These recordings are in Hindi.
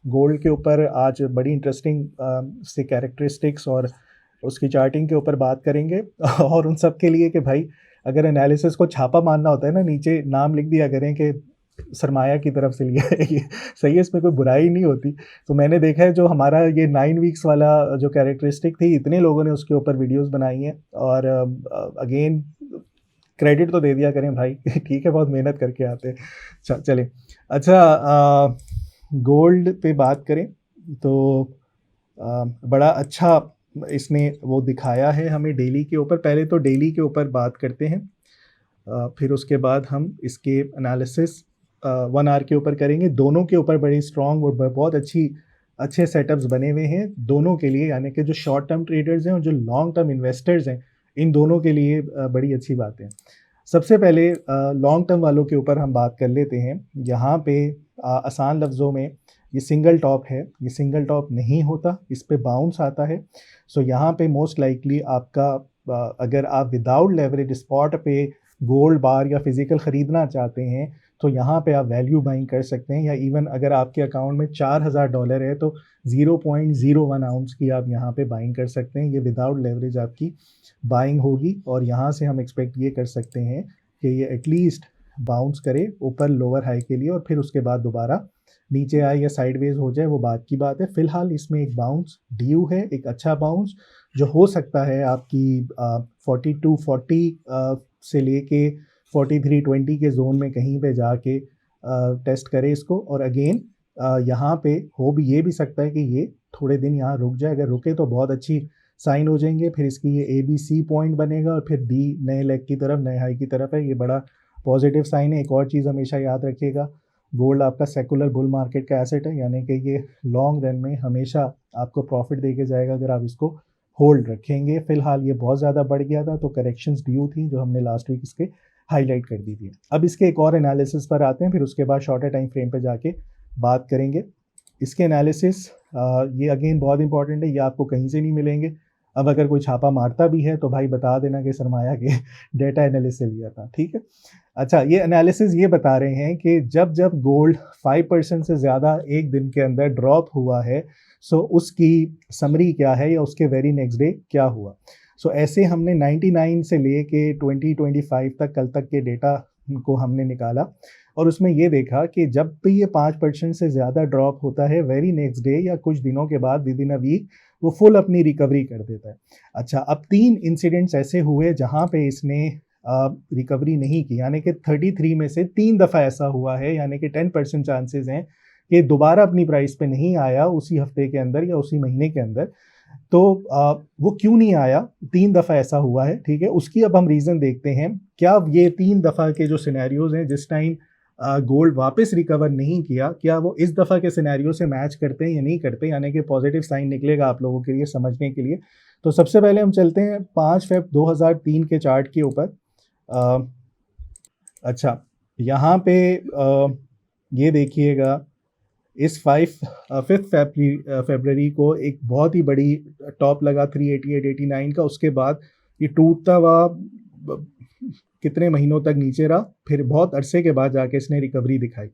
गोल्ड के ऊपर आज बड़ी इंटरेस्टिंग से कैरेक्टरिस्टिक्स और उसकी चार्टिंग के ऊपर बात करेंगे और उन सब के लिए कि भाई अगर एनालिसिस को छापा मारना होता है ना, नीचे नाम लिख दिया करें कि सरमाया की तरफ से लिया है ये। सही है, इसमें कोई बुराई नहीं होती। तो मैंने देखा है जो हमारा ये 9 वीक्स वाला जो कैरेक्टरिस्टिक थी, इतने लोगों ने उसके ऊपर वीडियोस बनाई हैं और अगेन क्रेडिट तो दे दिया करें भाई। ठीक है, बहुत मेहनत करके आते हैं। चले अच्छा, गोल्ड पे बात करें तो बड़ा अच्छा इसने वो दिखाया है हमें डेली के ऊपर। पहले तो डेली के ऊपर बात करते हैं, फिर उसके बाद हम इसके एनालिसिस 1 आवर के ऊपर करेंगे। दोनों के ऊपर बड़ी स्ट्रॉन्ग और बहुत अच्छे सेटअप्स बने हुए हैं दोनों के लिए, यानी कि जो शॉर्ट टर्म ट्रेडर्स हैं और जो लॉन्ग टर्म इन्वेस्टर्स हैं, इन दोनों के लिए बड़ी अच्छी बात है। सबसे पहले लॉन्ग टर्म वालों के ऊपर हम बात कर लेते हैं। यहाँ पे आसान लफ्ज़ों में ये सिंगल टॉप है, ये सिंगल टॉप नहीं होता, इस पे बाउंस आता है। सो यहाँ पे मोस्ट लाइकली आपका अगर आप विदाउट लेवरेज स्पॉट पे गोल्ड बार या फिजिकल ख़रीदना चाहते हैं तो यहाँ पे आप वैल्यू बाइंग कर सकते हैं, या इवन अगर आपके अकाउंट में $4000 है तो 0.01 आउंस की आप यहाँ पे बाइंग कर सकते हैं। ये विदाउट लेवरेज आपकी बाइंग होगी और यहाँ से हम एक्सपेक्ट ये कर सकते हैं कि ये एटलीस्ट बाउंस करे ऊपर लोअर हाई के लिए और फिर उसके बाद दोबारा नीचे आए या साइडवेज हो जाए, वो बात की बात है। फिलहाल इसमें एक बाउंस ड्यू है, एक अच्छा बाउंस जो हो सकता है आपकी 4240 से लेके 4320 के जोन में कहीं पे जाके टेस्ट करे इसको। और अगेन यहाँ पे हो भी ये भी सकता है कि ये थोड़े दिन यहाँ रुक जाए। अगर रुके तो बहुत अच्छी साइन हो जाएंगे, फिर इसकी ये ABC पॉइंट बनेगा और फिर डी नए लेग की तरफ, नए हाई की तरफ है। ये बड़ा पॉजिटिव साइन है। एक और चीज़ हमेशा याद रखिएगा, गोल्ड आपका सेकुलर बुल मार्केट का एसेट है, यानी कि ये लॉन्ग रन में हमेशा आपको प्रॉफिट दे के जाएगा अगर आप इसको होल्ड रखेंगे। फिलहाल ये बहुत ज़्यादा बढ़ गया था तो करेक्शंस ड्यू थी जो हमने लास्ट वीक इसके हाईलाइट कर दी थी। अब इसके एक और एनालिसिस पर आते हैं, फिर उसके बाद शॉर्टर टाइम फ्रेम पर जाके बात करेंगे। इसके एनालिसिस ये अगेन बहुत इंपॉर्टेंट है, ये आपको कहीं से नहीं मिलेंगे। अब अगर कोई छापा मारता भी है तो भाई बता देना कि सरमाया के डेटा एनालिसिस से लिया था, ठीक है। अच्छा, ये एनालिसिस ये बता रहे हैं कि जब जब गोल्ड 5% से ज़्यादा एक दिन के अंदर ड्रॉप हुआ है, सो उसकी समरी क्या है या उसके वेरी नेक्स्ट डे क्या हुआ। सो ऐसे हमने 99 से लेके 2025 तक कल तक के डेटा को हमने निकाला और उसमें ये देखा कि जब भी ये 5% से ज़्यादा ड्रॉप होता है, वेरी नेक्स्ट डे या कुछ दिनों के बाद विद इन अ वीक वो फुल अपनी रिकवरी कर देता है। अच्छा, अब 3 इंसिडेंट्स ऐसे हुए जहाँ पे इसने रिकवरी नहीं की, यानी कि 33 में से 3 दफ़ा ऐसा हुआ है, यानी कि 10% चांसेस हैं कि दोबारा अपनी प्राइस पे नहीं आया उसी हफ्ते के अंदर या उसी महीने के अंदर। तो वो क्यों नहीं आया, 3 दफ़ा ऐसा हुआ है, ठीक है। उसकी अब हम रीज़न देखते हैं। क्या ये 3 दफ़ा के जो सिनेरियोज हैं जिस टाइम गोल्ड वापस रिकवर नहीं किया, क्या वो इस दफ़ा के सिनेरियो से मैच करते हैं या नहीं करते, यानी कि पॉजिटिव साइन निकलेगा आप लोगों के लिए समझने के लिए। तो सबसे पहले हम चलते हैं 5 फेब 2003 के चार्ट के ऊपर। अच्छा, यहाँ पे ये देखिएगा, इस 5 फरवरी को एक बहुत ही बड़ी टॉप लगा 388.89 का। उसके बाद ये टूटता हुआ कितने महीनों तक नीचे रहा, फिर बहुत अरसे के बाद जाके इसने रिकवरी दिखाई।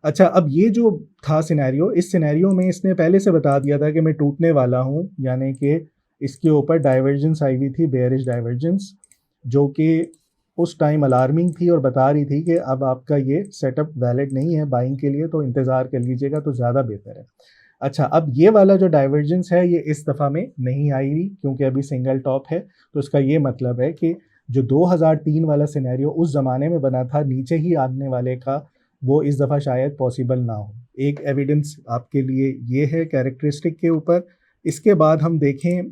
अच्छा, अब ये जो था सिनेरियो, इस सिनेरियो में इसने पहले से बता दिया था कि मैं टूटने वाला हूँ, यानी कि इसके ऊपर डाइवर्जेंस आई हुई थी, बेयरिश डाइवर्जेंस, जो कि उस टाइम अलार्मिंग थी और बता रही थी कि अब आपका ये सेटअप वैलिड नहीं है बाइंग के लिए, तो इंतज़ार कर लीजिएगा तो ज़्यादा बेहतर है। अच्छा, अब ये वाला जो डाइवर्जेंस है ये इस दफ़ा में नहीं आई हुई क्योंकि अभी सिंगल टॉप है। तो इसका ये मतलब है कि जो 2003 वाला सिनेरियो उस ज़माने में बना था नीचे ही आने वाले का, वो इस दफ़ा शायद पॉसिबल ना हो। एक एविडेंस आपके लिए ये है कैरेक्टरिस्टिक के ऊपर। इसके बाद हम देखें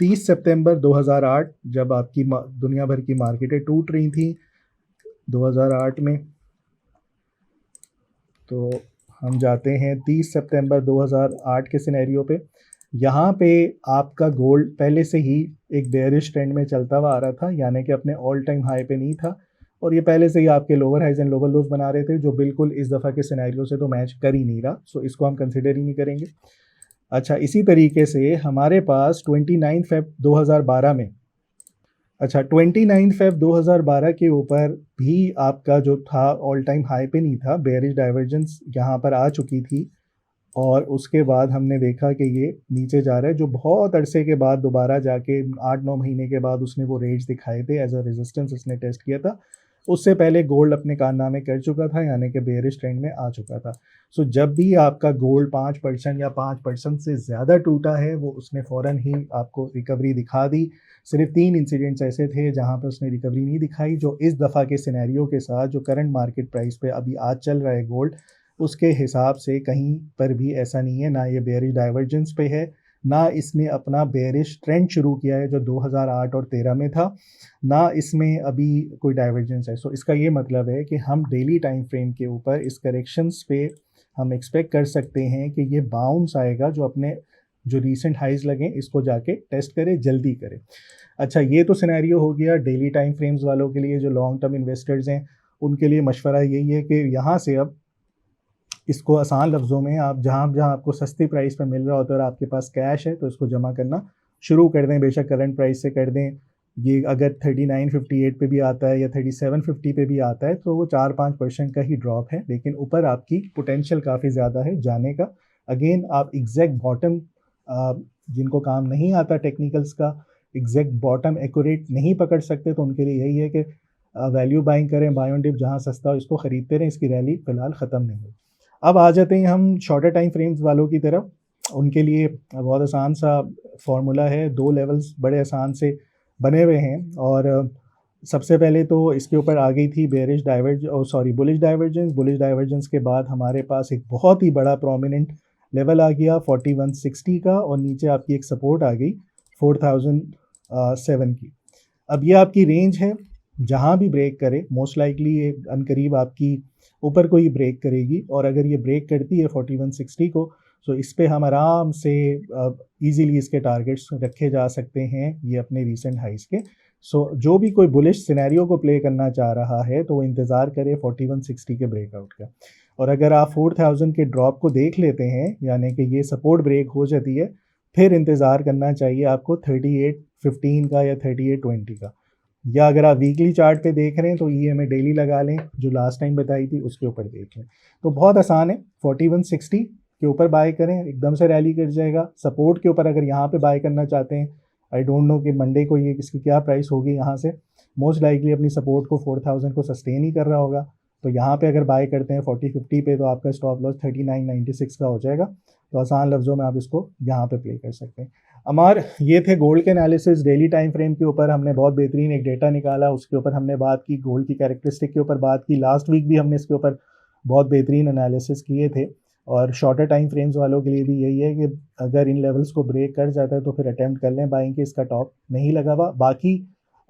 30 सितंबर 2008, जब आपकी दुनिया भर की मार्केटें टूट रही थी 2008 में, तो हम जाते हैं 30 सितंबर 2008 के सिनेरियो पे। यहाँ पे आपका गोल्ड पहले से ही एक बेयरिश ट्रेंड में चलता हुआ आ रहा था, यानी कि अपने ऑल टाइम हाई पे नहीं था और ये पहले से ही आपके lower highs and lower lows बना रहे थे, जो बिल्कुल इस दफ़ा के सिनेरियो से तो मैच कर ही नहीं रहा। सो इसको हम कंसिडर ही नहीं करेंगे। अच्छा, इसी तरीके से हमारे पास 29 फेब 2012 में, अच्छा 29 फेब 2012 के ऊपर भी आपका जो था ऑल टाइम हाई पे नहीं था, बेयरिश डाइवर्जेंस यहाँ पर आ चुकी थी और उसके बाद हमने देखा कि ये नीचे जा रहा है, जो बहुत अरसे के बाद दोबारा जाके 8-9 महीने के बाद उसने वो रेट्स दिखाए थे, एज अ रेजिस्टेंस उसने टेस्ट किया था। उससे पहले गोल्ड अपने कारनामे कर चुका था, यानी कि बेयरिश ट्रेंड में आ चुका था। सो जब भी आपका गोल्ड 5% या 5% से ज़्यादा टूटा है, वो उसने फ़ौरन ही आपको रिकवरी दिखा दी। सिर्फ 3 इंसिडेंट्स ऐसे थे जहाँ पे उसने रिकवरी नहीं दिखाई, जो इस दफ़ा के सिनेरियो के साथ जो करंट मार्केट प्राइस पे अभी आज चल रहा है गोल्ड, उसके हिसाब से कहीं पर भी ऐसा नहीं है। ना ये बेयरिश डाइवर्जेंस पे है, ना इसने अपना बेयरिश ट्रेंड शुरू किया है जो 2008 और 13 में था, ना इसमें अभी कोई डाइवर्जेंस है। सो इसका ये मतलब है कि हम डेली टाइम फ्रेम के ऊपर इस करेक्शंस पे हम एक्सपेक्ट कर सकते हैं कि ये बाउंस आएगा, जो अपने जो रीसेंट हाइज लगे इसको जाके टेस्ट करे, जल्दी करे। अच्छा, ये तो सिनेरियो हो गया डेली टाइम फ्रेम्स वालों के लिए। जो लॉन्ग टर्म इन्वेस्टर्स हैं उनके लिए मशवरा यही है कि यहाँ से अब इसको आसान लफ्ज़ों में, आप जहाँ जहाँ आपको सस्ती प्राइस पे मिल रहा होता है और आपके पास कैश है, तो इसको जमा करना शुरू कर दें, बेशक करंट प्राइस से कर दें। ये अगर 3958 पे भी आता है या 3750 पे भी आता है, तो वो 4-5% का ही ड्रॉप है, लेकिन ऊपर आपकी पोटेंशियल काफ़ी ज़्यादा है जाने का। अगेन आप एग्जैक्ट बॉटम, जिनको काम नहीं आता टेक्निकल्स का, एग्जैक्ट बॉटम एक्यूरेट नहीं पकड़ सकते, तो उनके लिए यही है कि वैल्यू बाइंग करें, बाय ऑन डिप जहाँ सस्ता हो इसको ख़रीदते रहें, इसकी रैली फ़िलहाल ख़त्म नहीं हुई। अब आ जाते हैं हम शॉर्टर टाइम फ्रेम्स वालों की तरफ। उनके लिए बहुत आसान सा फार्मूला है, 2 लेवल्स बड़े आसान से बने हुए हैं। और सबसे पहले तो इसके ऊपर आ गई थी बेयरिश डाइवर्ज और sorry bullish divergence. Bullish divergence के बाद हमारे पास एक बहुत ही बड़ा प्रोमिनेंट लेवल आ गया 4160 का, और नीचे आपकी एक सपोर्ट आ गई 4007 की। अब ये आपकी रेंज है, जहाँ भी ब्रेक करे मोस्ट लाइकली ये अनकरीब आपकी ऊपर को ही ब्रेक करेगी। और अगर ये ब्रेक करती है 4160 को, तो इस पे हम आराम से इजीली इसके टारगेट्स रखे जा सकते हैं, ये अपने रीसेंट हाइस के। सो जो भी कोई बुलिश सिनेरियो को प्ले करना चाह रहा है, तो वो इंतज़ार करे 4160 के ब्रेकआउट का। और अगर आप 4000 के ड्रॉप को देख लेते हैं, यानी कि ये सपोर्ट ब्रेक हो जाती है, फिर इंतज़ार करना चाहिए आपको 3815 का या 3820 का। या अगर आप वीकली चार्ट पे देख रहे हैं, तो ईएमए डेली लगा लें, जो लास्ट टाइम बताई थी उसके ऊपर देख लें। तो बहुत आसान है, 4160 के ऊपर बाय करें, एकदम से रैली कर जाएगा। सपोर्ट के ऊपर अगर यहाँ पे बाय करना चाहते हैं, आई डोंट नो कि मंडे को ये इसकी क्या प्राइस होगी यहाँ से, मोस्ट लाइकली अपनी सपोर्ट को 4000 को सस्टेन ही कर रहा होगा। तो यहाँ पे अगर बाय करते हैं 4050 पे, तो आपका स्टॉप लॉस 3996 का हो जाएगा। तो आसान लफ्ज़ों में आप इसको यहाँ पे प्ले कर सकते हैं। अमार, ये थे गोल्ड के एनालिसिस डेली टाइम फ्रेम के ऊपर। हमने बहुत बेहतरीन एक डेटा निकाला, उसके ऊपर हमने बात की, गोल्ड की कैरेक्टरिस्टिक के ऊपर बात की। लास्ट वीक भी हमने इसके ऊपर बहुत बेहतरीन एनालिसिस किए थे। और शॉर्टर टाइम फ्रेम्स वालों के लिए भी यही है कि अगर इन लेवल्स को ब्रेक कर जाता है, तो फिर अटैम्प्ट कर लें बाइंग के, इसका टॉप नहीं लगा हुआ। बाकी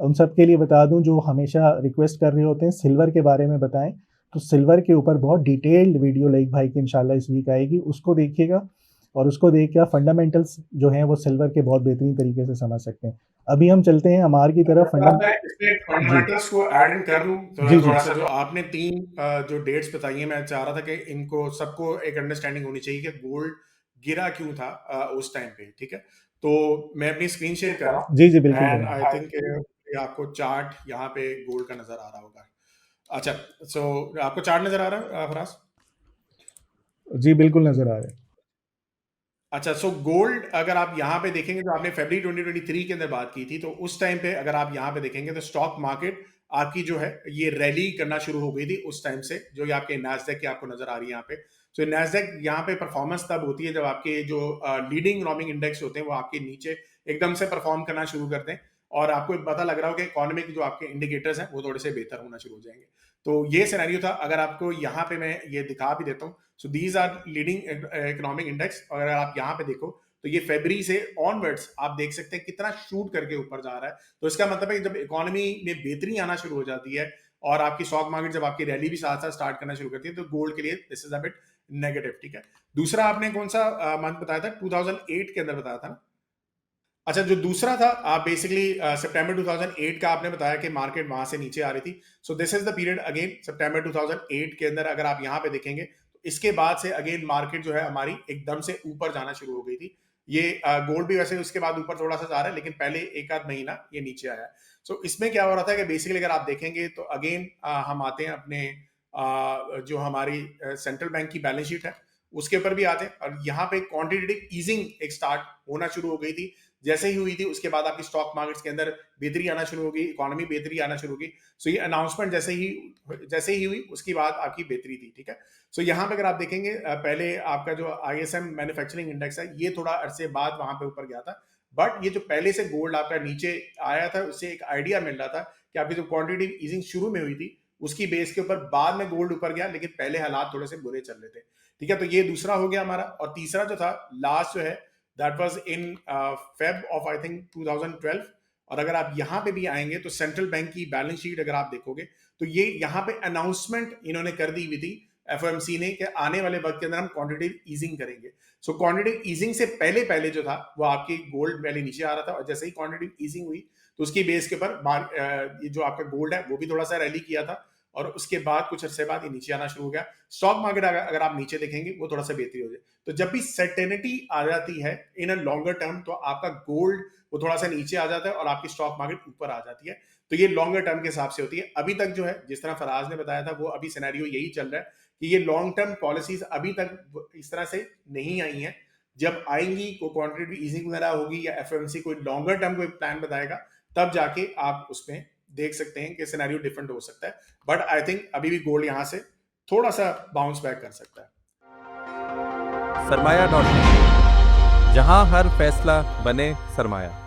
उन सब के लिए बता दूं जो हमेशा रिक्वेस्ट कर रहे होते हैं सिल्वर के बारे में बताएं, तो सिल्वर के ऊपर बहुत डिटेल्ड वीडियो लाइक भाई की इंशाल्लाह इस वीक आएगी, उसको देखिएगा। और उसको देख के आप फंडामेंटल्स जो हैं वो सिल्वर के बहुत बेहतरीन तरीके से समझ सकते हैं। अभी हम चलते हैं अमार की तरफ। मैं इसमें फंडामेंटल्स को ऐड इन कर लूं जी जी। थोड़ा सा। जो आपने तीन जो डेट्स बताई हैं, मैं चाह रहा था कि इनको सबको एक अंडरस्टैंडिंग होनी चाहिए कि गोल्ड गिरा क्यों था उस टाइम पे। ठीक है, तो मैं अपनी स्क्रीन शेयर कर रहा हूँ जी जी बिल्कुल एंड करें। आई थिंक आपको चार्ट यहाँ पे गोल्ड का नजर आ रहा होगा। अच्छा, सो आपको चार्ट नजर आ रहा है फराज? जी बिल्कुल नज़र आ रहा है। अच्छा, सो गोल्ड अगर आप यहाँ पे देखेंगे, जो आपने फरवरी 2023 के अंदर बात की थी, तो उस टाइम पे अगर आप यहाँ पे देखेंगे तो स्टॉक मार्केट आपकी जो है ये रैली करना शुरू हो गई थी उस टाइम से। जो ये आपके नैस्डैक की आपको नजर आ रही है यहाँ पे। सो नैस्डैक यहाँ पे परफॉर्मेंस तब होती है जब आपके जो लीडिंग इकोनॉमिक इंडेक्स होते हैं वो आपके नीचे एकदम से परफॉर्म करना शुरू करते हैं, और आपको पता लग रहा हो कि इकोनॉमिक जो आपके इंडिकेटर्स हैं वो थोड़े से बेहतर होना शुरू हो जाएंगे। तो ये सिनेरियो था। अगर आपको यहाँ पे मैं ये दिखा भी देता हूँ, so these are leading economic index, और अगर आप यहाँ पे देखो तो ये फरवरी से ऑनवर्ड्स आप देख सकते हैं कितना शूट करके ऊपर जा रहा है। तो इसका मतलब है कि जब इकोनॉमी में बेहतरी आना शुरू हो जाती है और आपकी स्टॉक मार्केट जब आपकी रैली भी साथ साथ स्टार्ट करना शुरू करती है, तो गोल्ड के लिए this is a bit negative. ठीक है, दूसरा आपने कौन सा मंथ बताया था? 2008 के अंदर बताया था ना? अच्छा, जो दूसरा था आप बेसिकली सितंबर 2008 का आपने बताया कि मार्केट वहां से नीचे आ रही थी। So this is the period again सितंबर 2008 के अंदर अगर आप यहाँ पे देखेंगे, तो इसके बाद से अगेन मार्केट जो है हमारी एकदम से ऊपर जाना शुरू हो गई थी। ये गोल्ड भी वैसे उसके बाद ऊपर थोड़ा सा जा रहा है, लेकिन पहले एक आध महीना ये नीचे आया है। सो इसमें क्या हो रहा था कि बेसिकली अगर आप देखेंगे तो अगेन हम आते हैं अपने जो हमारी सेंट्रल बैंक की बैलेंस शीट है उसके ऊपर भी आते हैं। और यहाँ पे क्वांटिटेटिव ईजिंग एक स्टार्ट होना शुरू हो गई थी, जैसे ही हुई थी उसके बाद आपकी स्टॉक मार्केट्स के अंदर बेहतरी आना शुरू हो गई, इकोनॉमी बेहतरी आना शुरू हो गई। सो ये अनाउंसमेंट जैसे ही हुई उसके बाद आपकी बेहतरी थी, ठीक है। सो यहाँ पे अगर आप देखेंगे पहले आपका जो ISM मैन्युफैक्चरिंग इंडेक्स है ये थोड़ा अरसे बाद वहां पे ऊपर गया था, बट ये जो पहले से गोल्ड आपका नीचे आया था उससे एक आइडिया मिल रहा था कि आपकी जो क्वांटिटेटिव ईजिंग शुरू में हुई थी उसकी बेस के ऊपर बाद में गोल्ड ऊपर गया, लेकिन पहले हालात थोड़े से बुरे चल रहे थे, ठीक है। तो ये दूसरा हो गया हमारा। और तीसरा जो था लास्ट जो है that was in Feb of I think 2012। और अगर आप यहाँ पे भी आएंगे तो सेंट्रल बैंक की बैलेंस शीट अगर आप देखोगे तो ये यहाँ पे अनाउंसमेंट इन्होंने कर दी हुई थी FOMC ने कि आने वाले वक्त के अंदर हम क्वांटिटेटिव ईजिंग करेंगे। सो क्वांटिटेटिव ईजिंग से पहले पहले जो था वो आपकी गोल्ड पहले नीचे आ रहा था, और जैसे ही क्वांटिटेटिव ईजिंग हुई तो उसकी बेस के ऊपर ये जो आपका गोल्ड है वो भी थोड़ा सा रैली किया था, और उसके बाद कुछ अरसे बाद ये नीचे आना शुरू हो गया। स्टॉक मार्केट अगर आप नीचे देखेंगे वो थोड़ा सा बेहतरी हो जाए। तो जब भी सर्टेनिटी आ जाती है इन अ लॉन्गर टर्म तो आपका गोल्ड वो थोड़ा सा नीचे आ जाता है और आपकी स्टॉक मार्केट ऊपर आ जाती है। तो ये लॉन्गर टर्म के हिसाब से होती है। अभी तक जो है जिस तरह फराज ने बताया था वो अभी सिनेरियो यही चल रहा है कि ये लॉन्ग टर्म पॉलिसीज अभी तक इस तरह से नहीं आई हैं। जब आएंगी को क्वांटिटेटिव ईजिंग वगैरह होगी या FOMC कोई लॉन्गर टर्म कोई प्लान बताएगा तब जाके आप उसमें देख सकते हैं कि सिनेरियो डिफरेंट हो सकता है। बट आई थिंक अभी भी गोल्ड यहां से थोड़ा सा बाउंस बैक कर सकता है। सरमाया.com, जहां हर फैसला बने सरमाया।